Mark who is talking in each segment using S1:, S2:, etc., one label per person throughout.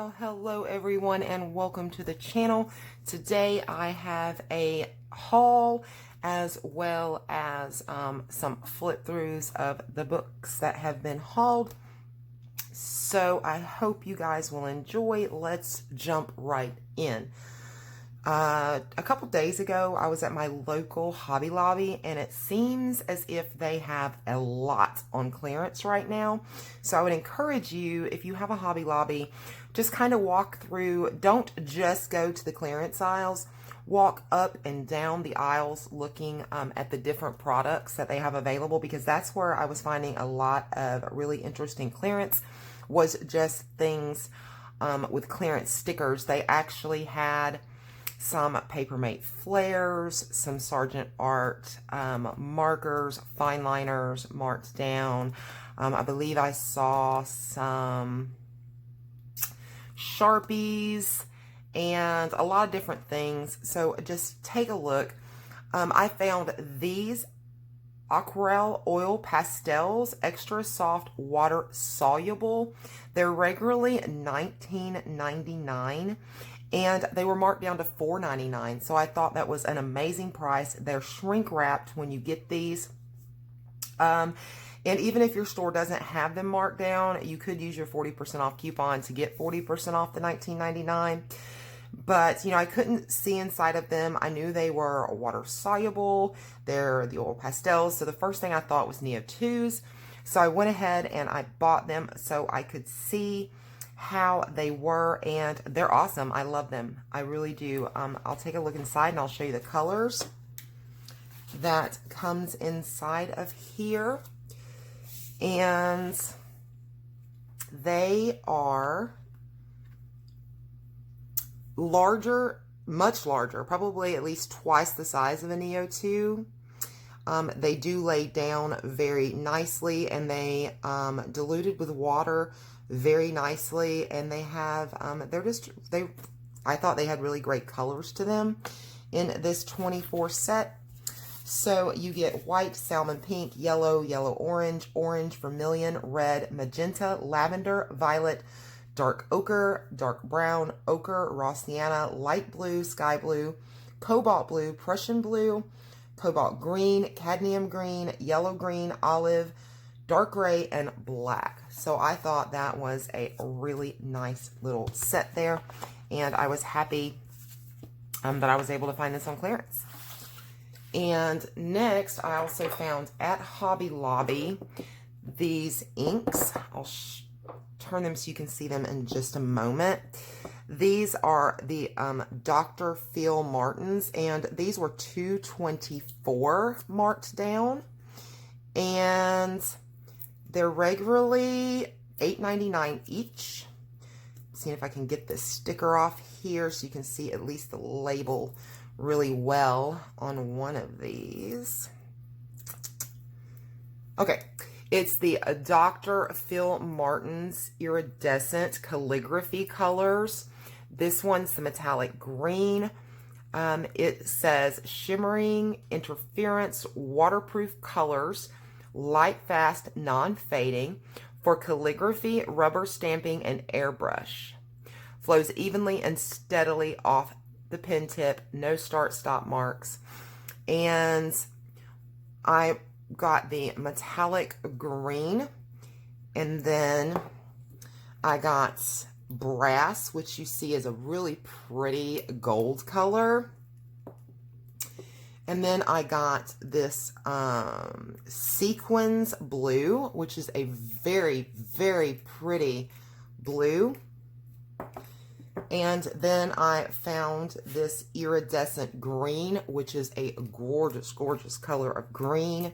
S1: Well, hello everyone and welcome to the channel. Today I have a haul as well as some flip throughs of the books that have been hauled. So I hope you guys will enjoy. Let's jump right in. A couple days ago, I was at my local Hobby Lobby, and it seems as if they have a lot on clearance right now. So I would encourage you, if you have a Hobby Lobby, just kind of walk through. Don't just go to the clearance aisles. Walk up and down the aisles looking at the different products that they have available, because that's where I was finding a lot of really interesting clearance, was just things with clearance stickers. They actually had some Papermate flares, some Sargent Art markers, fine liners marked down. I believe I saw some Sharpies and a lot of different things. So just take a look. I found these Aquarelle oil pastels, extra soft, water soluble. They're regularly $19.99. And they were marked down to $4.99. So I thought that was an amazing price. They're shrink wrapped when you get these. And even if your store doesn't have them marked down, you could use your 40% off coupon to get 40% off the $19.99. But, you know, I couldn't see inside of them. I knew they were water soluble. They're the oil pastels. So the first thing I thought was Neo 2s. So I went ahead and I bought them so I could see how they were, and they're awesome. I love them. I really do. I'll take a look inside and I'll show you the colors that comes inside of here. And they are larger, much larger, probably at least twice the size of a Neo 2. They do lay down very nicely, and they diluted with water very nicely, and they have I thought they had really great colors to them in this 24 set. So you get white, salmon pink, yellow, yellow orange, orange, vermilion, red, magenta, lavender, violet, dark ochre, dark brown, ochre, raw sienna, light blue, sky blue, cobalt blue, Prussian blue, cobalt green, cadmium green, yellow green, olive, dark gray, and black. So I thought that was a really nice little set there, and I was happy that I was able to find this on clearance. And next, I also found at Hobby Lobby these inks. I'll turn them so you can see them in just a moment. These are the Dr. Phil Martins, and these were $2.24 marked down, and they're regularly $8.99 each. Seeing if I can get this sticker off here so you can see at least the label really well on one of these. Okay, it's the Dr. Phil Martins Iridescent Calligraphy Colors. This one's the metallic green. It says shimmering, interference, waterproof colors, light fast, non-fading, for calligraphy, rubber stamping, and airbrush. Flows evenly and steadily off the pen tip, no start-stop marks. And I got the metallic green, and then I got brass, which you see is a really pretty gold color. And then I got this sequins blue, which is a very, very pretty blue. And then I found this iridescent green, which is a gorgeous, gorgeous color of green.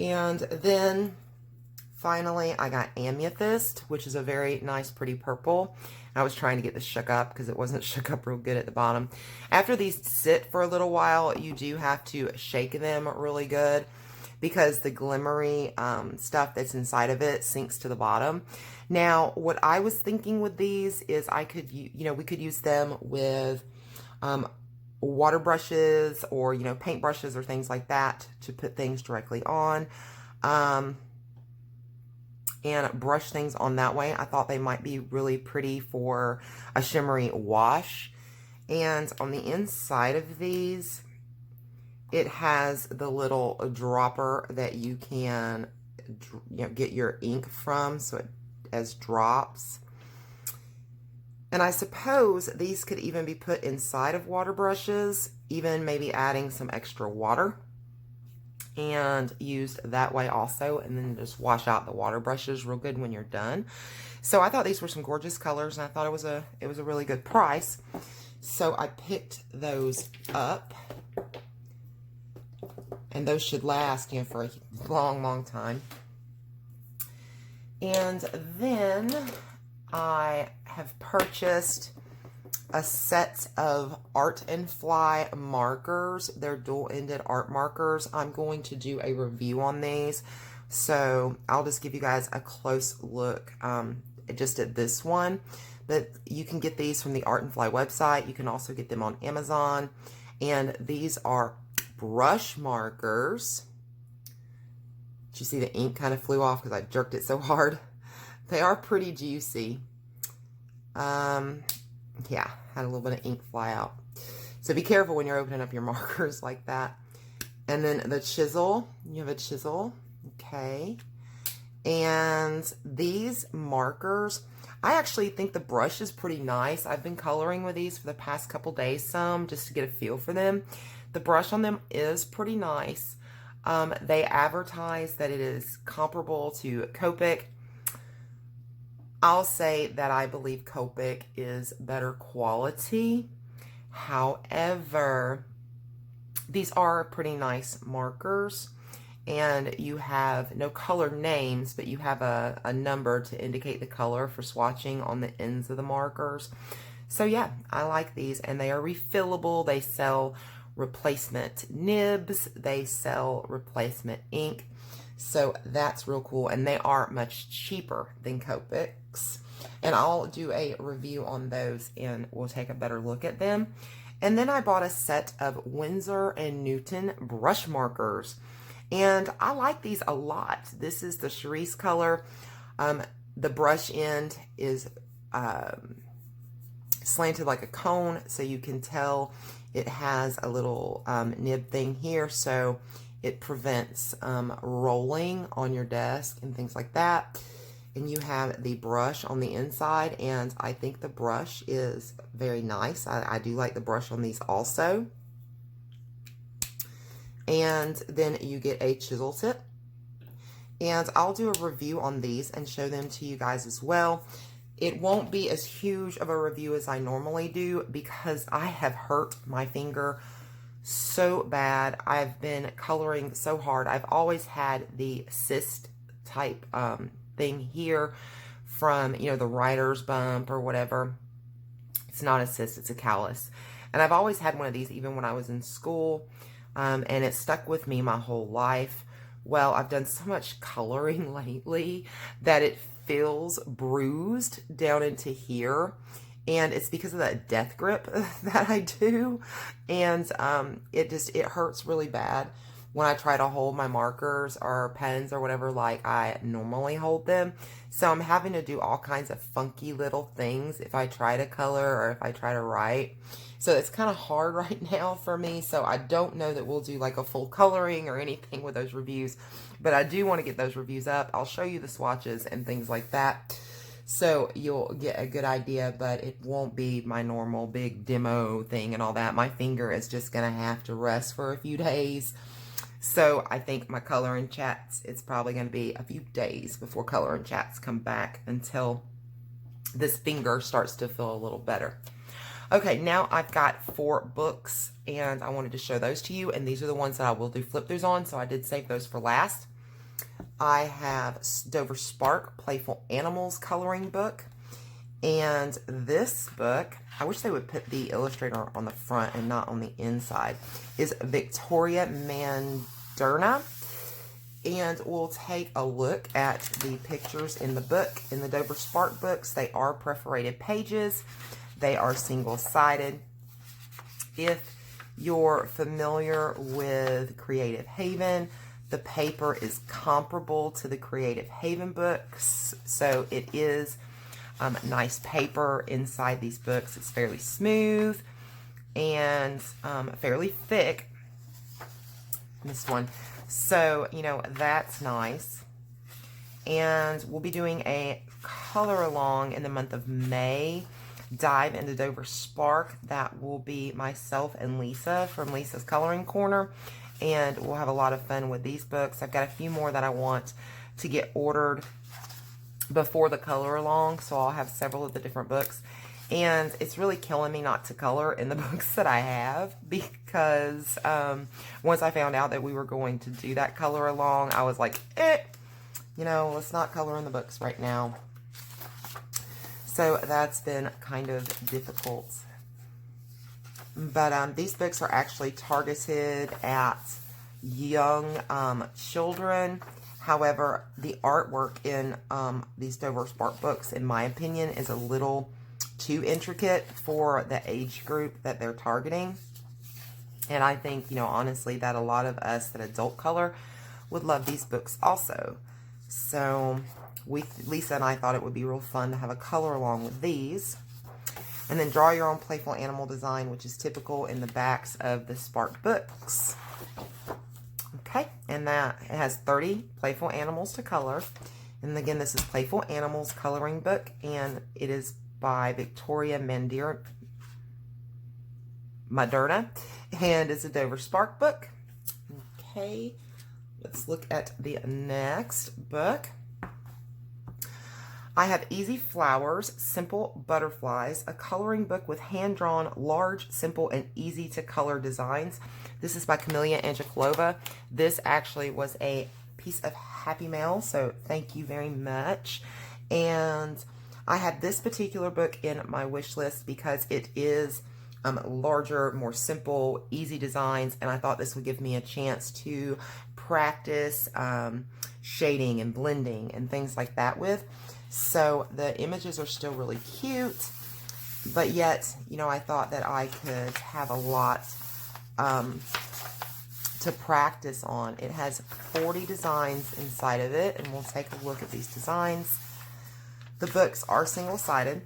S1: And then finally, I got amethyst, which is a very nice, pretty purple. I was trying to get this shook up because it wasn't shook up real good at the bottom. After these sit for a little while, you do have to shake them really good because the glimmery stuff that's inside of it sinks to the bottom. Now, what I was thinking with these is I could, we could use them with water brushes or, paint brushes or things like that to put things directly on. and brush things on that way. I thought they might be really pretty for a shimmery wash. And on the inside of these, it has the little dropper that you can, get your ink from, so it as drops. And I suppose these could even be put inside of water brushes, even maybe adding some extra water, and used that way also, and then just wash out the water brushes real good when you're done. So I thought these were some gorgeous colors, and I thought it was a really good price. So I picked those up, and those should last, for a long time. And then I have purchased a set of Art and Fly markers. They're dual-ended art markers. I'm going to do a review on these, so I'll just give you guys a close look just at this one. But you can get these from the Art and Fly website. You can also get them on Amazon. And these are brush markers. Did you see the ink kind of flew off because I jerked it so hard? They are pretty juicy. Yeah, had a little bit of ink fly out. So be careful when you're opening up your markers like that. And then the chisel. You have a chisel. Okay. And these markers, I actually think the brush is pretty nice. I've been coloring with these for the past couple days just to get a feel for them. The brush on them is pretty nice. They advertise that it is comparable to Copic. I'll say that I believe Copic is better quality. However, these are pretty nice markers, and you have no color names, but you have a number to indicate the color for swatching on the ends of the markers. So yeah, I like these, and they are refillable. They sell replacement nibs. They sell replacement ink. So that's real cool, and they are much cheaper than Copic's. And I'll do a review on those, and we'll take a better look at them. And then I bought a set of Windsor and Newton brush markers, and I like these a lot. This is the cerise color. The brush end is slanted like a cone, so you can tell it has a little nib thing here, so it prevents rolling on your desk and things like that. And you have the brush on the inside, and I think the brush is very nice. I do like the brush on these also. And then you get a chisel tip. And I'll do a review on these and show them to you guys as well. It won't be as huge of a review as I normally do because I have hurt my finger so bad. I've been coloring so hard. I've always had the cyst type thing here from, the writer's bump or whatever. It's not a cyst, it's a callus. And I've always had one of these even when I was in school, and it stuck with me my whole life. Well, I've done so much coloring lately that it feels bruised down into here. And it's because of that death grip that I do. And it hurts really bad when I try to hold my markers or pens or whatever like I normally hold them. So I'm having to do all kinds of funky little things if I try to color or if I try to write. So it's kind of hard right now for me. So I don't know that we'll do like a full coloring or anything with those reviews. But I do want to get those reviews up. I'll show you the swatches and things like that, so you'll get a good idea, but it won't be my normal big demo thing and all that. My finger is just going to have to rest for a few days. So I think my coloring chats, it's probably going to be a few days before coloring chats come back until this finger starts to feel a little better. Okay, now I've got 4 books, and I wanted to show those to you, and these are the ones that I will do flip-throughs on, so I did save those for last. I have Dover Spark Playful Animals coloring book, and this book, I wish they would put the illustrator on the front and not on the inside, is Victoria Manderna. And we'll take a look at the pictures in the book. In the Dover Spark books, they are perforated pages. They are single-sided. If you're familiar with Creative Haven, The paper is comparable to the Creative Haven books, so it is nice paper inside these books. It's fairly smooth and fairly thick, this one. So, you know, that's nice. And we'll be doing a color along in the month of May. Dive into Dover Spark. That will be myself and Lisa from Lisa's Coloring Corner. And we'll have a lot of fun with these books. I've got a few more that I want to get ordered before the color along. So I'll have several of the different books. And it's really killing me not to color in the books that I have, because once I found out that we were going to do that color along, I was like, you know, let's not color in the books right now. So that's been kind of difficult. But these books are actually targeted at young children. However, the artwork in these Dover Spark books, in my opinion, is a little too intricate for the age group that they're targeting. And I think, you know, honestly, that a lot of us that adult color would love these books also. So Lisa and I thought it would be real fun to have a color along with these. And then draw your own playful animal design, which is typical in the backs of the Spark books. Okay, and that it has 30 playful animals to color. And again, this is Playful Animals coloring book, and it is by Victoria Moderna, and it's a Dover Spark book. Okay, let's look at the next book. I have Easy Flowers, Simple Butterflies, a coloring book with hand-drawn, large, simple, and easy-to-color designs. This is by Camelia Angelova. This actually was a piece of Happy Mail, so thank you very much. And I had this particular book in my wish list because it is larger, more simple, easy designs, and I thought this would give me a chance to practice shading and blending and things like that with. So the images are still really cute, but yet, you know, I thought that I could have a lot to practice on. It has 40 designs inside of it, and we'll take a look at these designs. The books are single-sided.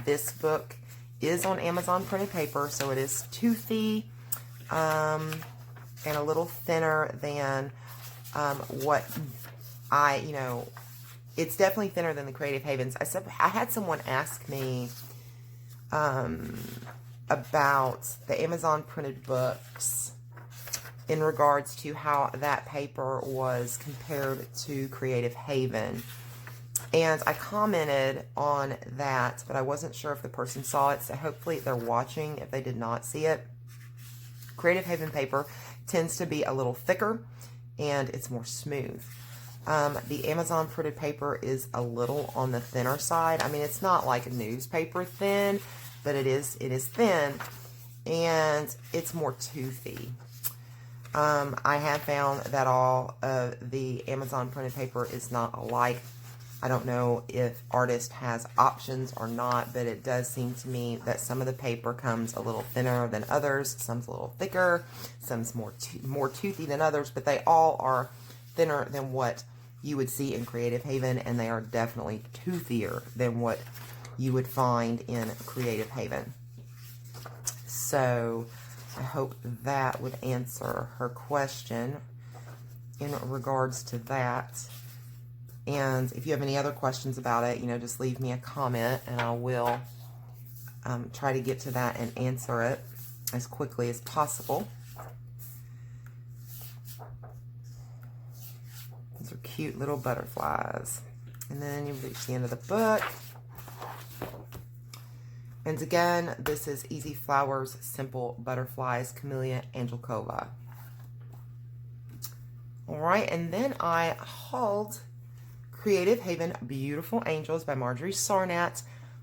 S1: This book is on Amazon printed paper, so it is toothy and a little thinner than what you know, it's definitely thinner than the Creative Havens. I had someone ask me about the Amazon printed books in regards to how that paper was compared to Creative Haven. And I commented on that, but I wasn't sure if the person saw it, so hopefully they're watching if they did not see it. Creative Haven paper tends to be a little thicker, and it's more smooth. The Amazon printed paper is a little on the thinner side. I mean, it's not like newspaper thin, but it is thin, and it's more toothy. I have found that all of the Amazon printed paper is not alike. I don't know if artist has options or not, but it does seem to me that some of the paper comes a little thinner than others. Some's a little thicker, some's more toothy than others, but they all are thinner than what you would see in Creative Haven, and they are definitely toothier than what you would find in Creative Haven. So I hope that would answer her question in regards to that. And if you have any other questions about it, you know, just leave me a comment, and I will try to get to that and answer it as quickly as possible. These are cute little butterflies. And then you reach the end of the book. And again, this is Easy Flowers, Simple Butterflies, Camelia Angelova. All right, and then I hauled Creative Haven Beautiful Angels by Marjorie Sarnat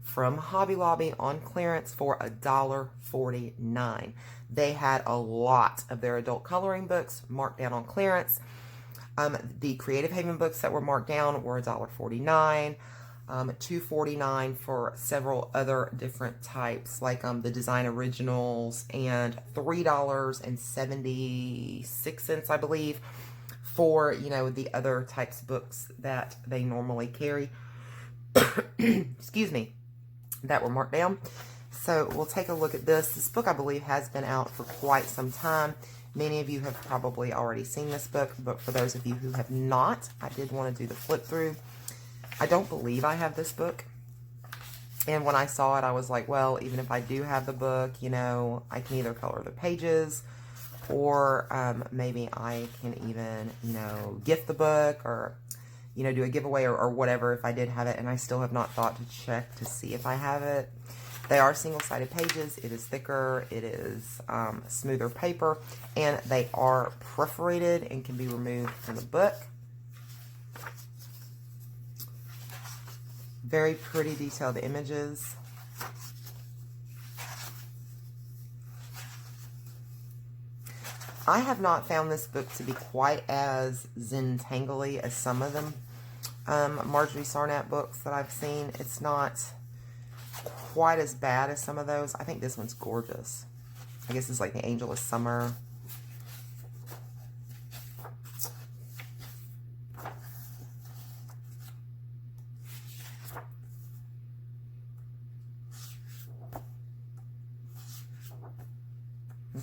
S1: from Hobby Lobby on clearance for $1.49. They had a lot of their adult coloring books marked down on clearance. The Creative Haven books that were marked down were $1.49. $2.49 for several other different types, like the Design Originals, and $3.76, I believe, for, you know, the other types of books that they normally carry. Excuse me, that were marked down. So we'll take a look at this. This book, I believe, has been out for quite some time. Many of you have probably already seen this book, but for those of you who have not, I did want to do the flip through. I don't believe I have this book. And when I saw it, I was like, well, even if I do have the book, you know, I can either color the pages, or maybe I can even, you know, gift the book, or, you know, do a giveaway, or whatever if I did have it. And I still have not thought to check to see if I have it. They are single-sided pages. It is thicker. It is smoother paper. And they are perforated and can be removed from the book. Very pretty detailed images. I have not found this book to be quite as Zentangly as some of them Marjorie Sarnat books that I've seen. It's not quite as bad as some of those. I think this one's gorgeous. I guess it's like the Angel of Summer.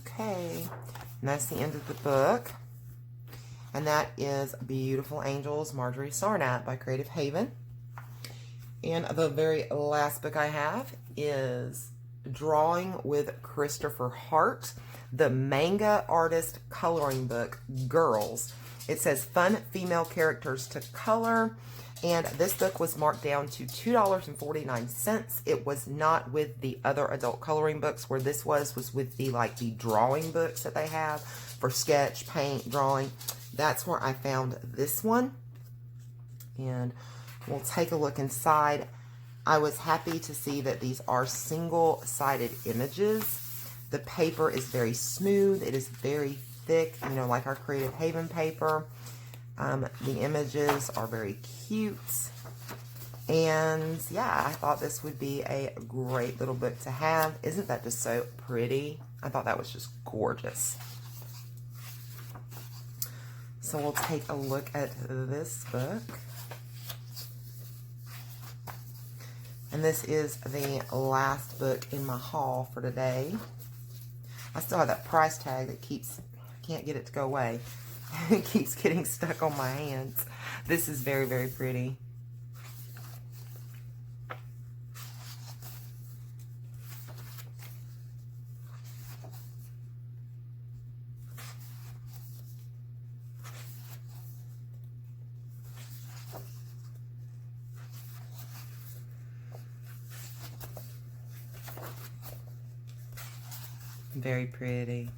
S1: Okay, and that's the end of the book. And that is Beautiful Angels, Marjorie Sarnat by Creative Haven. And the very last book I have is Drawing with Christopher Hart, the manga artist coloring book, Girls. It says fun female characters to color. And this book was marked down to $2.49. It was not with the other adult coloring books. Where this was with the, like, the drawing books that they have for sketch, paint, drawing. That's where I found this one. And we'll take a look inside. I was happy to see that these are single-sided images. The paper is very smooth. It is very thick, you know, like our Creative Haven paper. The images are very cute. And yeah, I thought this would be a great little book to have. Isn't that just so pretty? I thought that was just gorgeous. So we'll take a look at this book. And this is the last book in my haul for today. I still have that price tag that can't get it to go away. It keeps getting stuck on my hands. This is very, very pretty. Very pretty.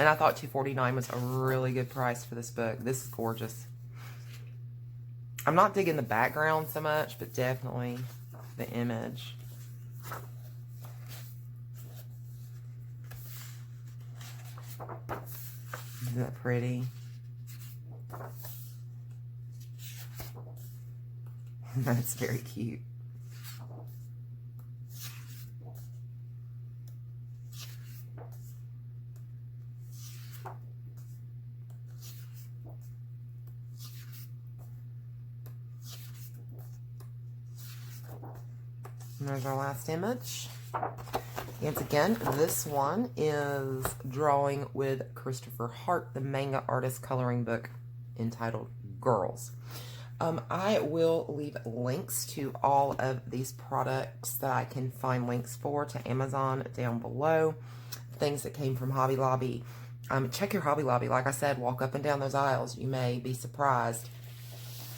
S1: And I thought $2.49 was a really good price for this book. This is gorgeous. I'm not digging the background so much, but definitely the image. Isn't that pretty? That's very cute. And there's our last image. Once again, this one is Drawing with Christopher Hart, the manga artist coloring book entitled Girls. I will leave links to all of these products that I can find links for to Amazon down below. Things that came from Hobby Lobby. Check your Hobby Lobby. Like I said, walk up and down those aisles. You may be surprised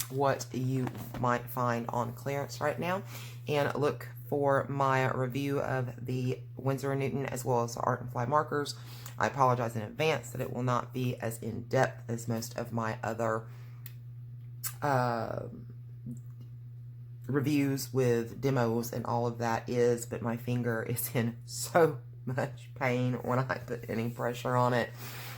S1: what you might find on clearance right now. And look for my review of the Windsor and Newton as well as the Art and Fly markers. I apologize in advance that it will not be as in-depth as most of my other reviews with demos and all of that is, but my finger is in so much pain when I put any pressure on it.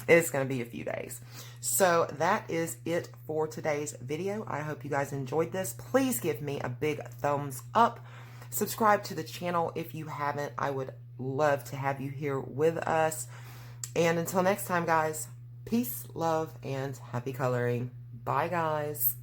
S1: It's going to be a few days. So that is it for today's video. I hope you guys enjoyed this. Please give me a big thumbs up. Subscribe to the channel if you haven't. I would love to have you here with us. And until next time, guys, peace, love, and happy coloring. Bye, guys.